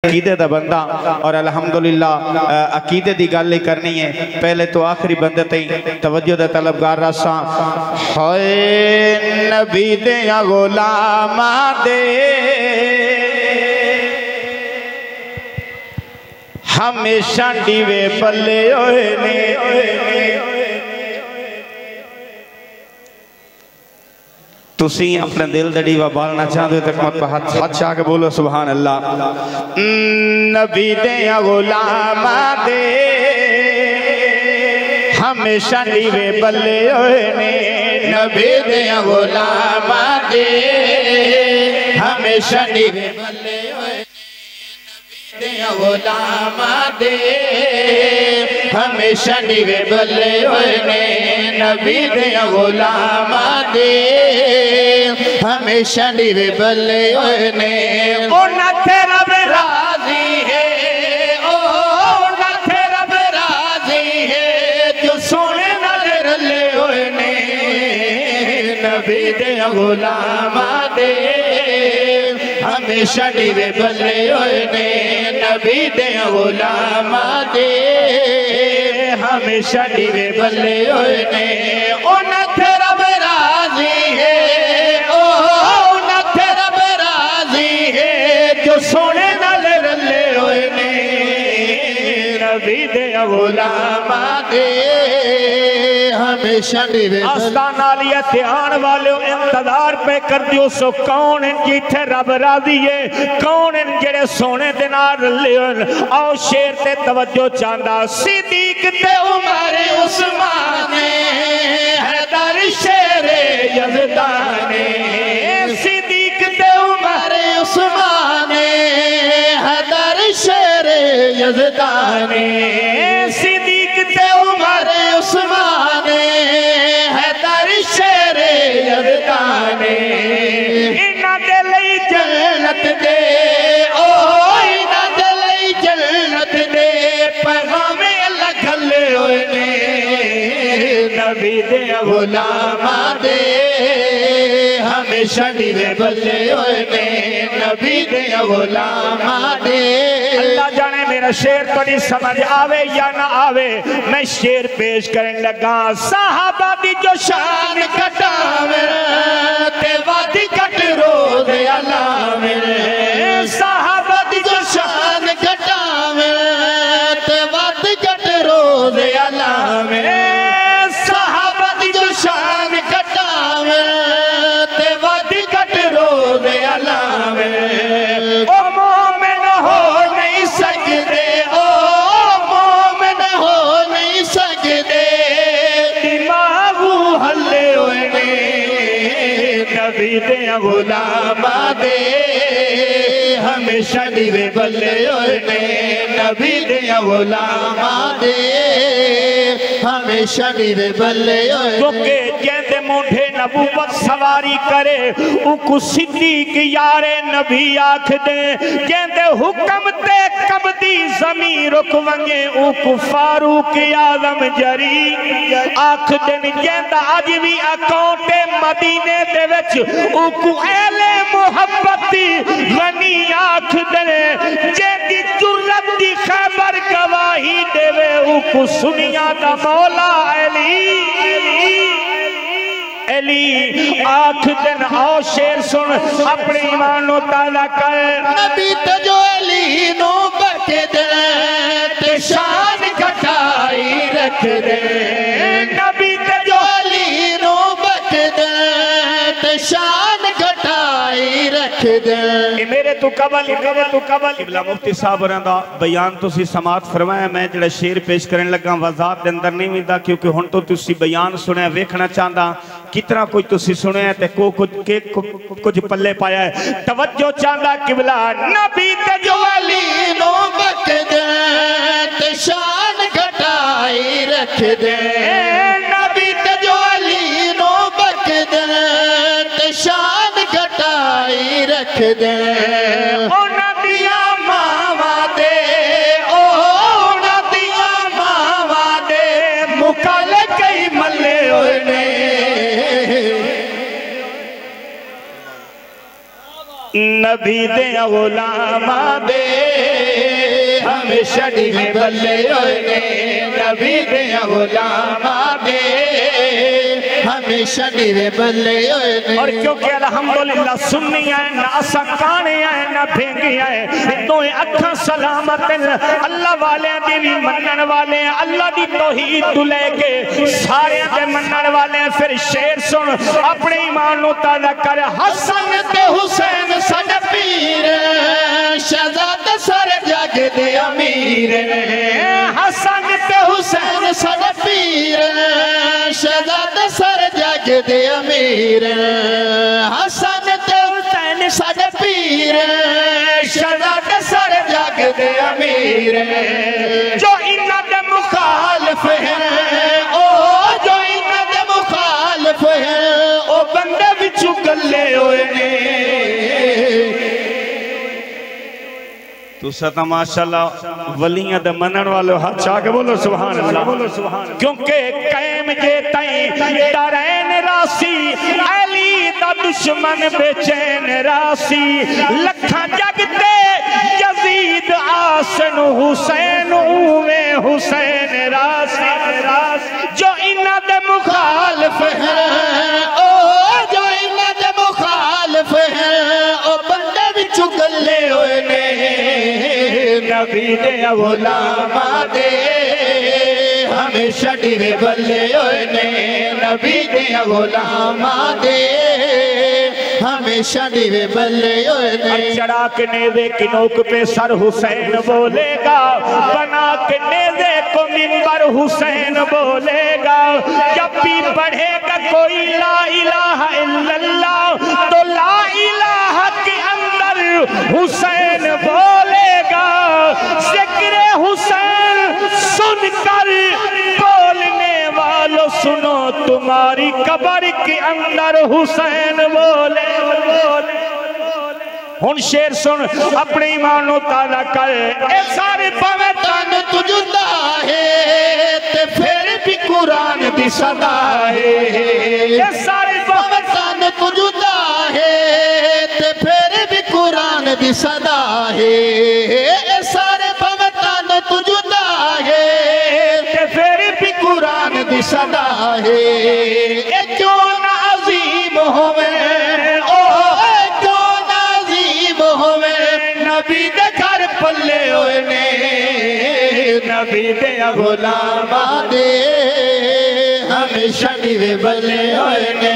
अकीदे दा बंदा और अल्हम्दुलिल्लाह अकीदे दी गल ही करनी है। पहले तो आखिरी बंदे तई तवज्जो दा तलबगार रसा हाय नबी दे गुलामा दे हमेशा दीवे पल्ले होए ने। तुसी अपने दिल दा दीवा बालना चाहते हो तो हाथ छा के बोलो सुभान अल्लाह। नबी दे गुलामा दे हमेशा दीवे बल्ले होए ने। नबी दे गुलामा दे हमेशा दीवे बल्ले होए ने। गुलामा दे हमेशा दीवे बल्ले होए ने। नबी दे गुलामा दे हमेशा दीवे बल्ले होए ने। ओ नाथे रब राजी है, ओ नाथे रब राजी है जो सोने नाल रले होए ने। नबी दे गुलामा दे हमेशा दीवे बल्ले होए ने। नबी दे गुलामा दे हमेशा दीवे बल्ले होए ने। ओ नाथे रब राजी है, ओ नाथे रब राजी है जो सोने नाल रले होए ने। नबी दे गुलामा दे हमेशा दीवे आस्ताना लिया ध्यान वाले इंतजार पे कर दियो। सो कौन जिथे रब राजी है, कौन जेड़े सोने दे नाल रले होन। आओ शेर ते तवज्जो चांदा सिद्दीक ते उमर उस्मान हैदर शेरे यज़दाने। सिद्दीक ते उमर उस्मान हैदर शेरे यज़दाने। सिद्दीक ते उमर उस्मान हैदर शेरे यज़दाने। इन्हां दे लई जन्नत दे, ओ इन्हां दे लई जन्नत दे पैगाम अल्लाह घल्ले होए ने। नबी दे गुलामा दे हमेशा दीवे बल्ले होए ने। नबी दे गुलामा दे अल्लाह जाने मेरा शेर तो नहीं समझ आवे या ना आवे। मैं शेर पेश करने लगा। साहबा दी जो शान घटावे ते वादी कट रोज़ अलावे। साहबा दी जो शान घटावे ते वादी कट रोज़ अलावे। साहबा दी जो शान घटावे ते वादी कट रोज़ अलावे। ओ मोमिन हो नहीं सकते, ओ मोमिन हो नहीं सकते दिमागू हल्ले होए ने। नबी दे गुलामा दे हमेशा दीवे बल्ले होए ने। नबी दे गुलामा दे हमेशा दीवे बल्ले होए ने। कहते मोढे नबूवत सवारी करे उकु सिद्दीक यारे नबी आख दे। कहते हुक्म ते कबदी जमीन रुक वंगे उकु फारूक आजम जरी आख देन। कहता अज भी अकाउंट मदीने दे विच उकु एले मुहब्बती गनी आख दे। जेदी जुर्रत दी खैबर गवाही देवे उकु सुनिया दा मौला अली आख दिन। आओ शेर सुन अपने ईमान नो ताज़ा कर। नबी तो जो अली नो बके दे ते शान घटाई रख दे। नबी तो जो अली नो बके दे ते शान घटाई रख दे। मेरे तो कबल किबला मुफ्ती साहब दा बयान तुसी समात फरमाया। मैं जेड़ा शेर पेश करने लगा वजात दे अंदर नहीं विंदा क्योंकि हुण तो तुसी बयान सुने वेखना चाहता कितना कुछ तुसी सुने ते कुछ पल्ले पाया है। तवज्जो चाहता किबला नबी ते जो अली नो बकदे ते शान घटाई रख दे। नबी ते जो अली नो बकदे ते शान घटाई रख दे। ओ नदिया मावा दे, ओ नदिया मावा दे मुकाले कई मल्ले होए ने। नबी दे गुलामा दे हमेशा दिवे बल्ले होए ने नबी दे गुलामा दे हमेशा दिवे बल्ले होए ने। और क्योंकि अल्हम्दुलिल्लाह सुन्नी है ना असा काने है ना भेंगी है तो अखा सलामत अल्लाह वाले दी भी मनन वाले अल्लाह दी तौहीद तू लेके सारे दे मनन वाले। फिर शेर सुन अपने ईमान नु ताज़ा कर। हसन ते हुसैन साडे पीर शहजादे सारे जग दे अमीर। हसन ते हुसैन साडे पीर शहजादे सारे जग दे अमीर। हसन ते हुसैन साडे पीर शहजादे सारे जग दे अमीर। जो इन्हां दे मुखालिफ हैं ओ जो इन्हां दे मुखालिफ हैं ओ बंदे विचों गल्ले होए ने। तुसा तो माशाअल्लाह वलियां दे मनन वाले हाथ चाह के बोलो सुभान अल्लाह। क्योंकि कायम जे तई दरैन रासी अली दा दुश्मन बेचैन रासी। लखा जगते यजीद आसन हुसैन उवे हुसैन रासी। जो इन्हां दे मुखालिफ हैं ओ जो इन्हां दे मुखालिफ हैं ओ बंदे विचों गल्ले होए ने। नबी दे गुलामा दे हमेशा दिवे बल्ले होए ने। नबी दे गुलामा दे हमेशा दिवे बल्ले होए ने। चढ़ा के नेज़े की नोक पे सर हुसैन बोलेगा बना के नेज़े को मिंबर हुसैन बोलेगा। जब भी पढ़ेगा कोई ला इलाहा इल्लल्लाह तो ला इलाहा के अंदर हुसैन बोलेगा। जिक्र हुसैन सुनकर बोलने वालों सुनो तुम्हारी कब्र के अंदर हुसैन बोले। हुन शेर सुन अपने ईमान नु ताज़ा कर। ए सारे भावें तन तुझदा है ते फिर भी कुरान दी सदा है। ए सारे भावें तन तुझदा है ते फिर भी कुरान दी सदा है। ए सारे भावें तन तुझदा है ते फिर भी कुरान दी सदा है। ए क्यों ना अजीम होवे नबी दे घर पल्ले होए ने। नबी दे गुलामा दे हमेशा दिवे बल्ले होए ने।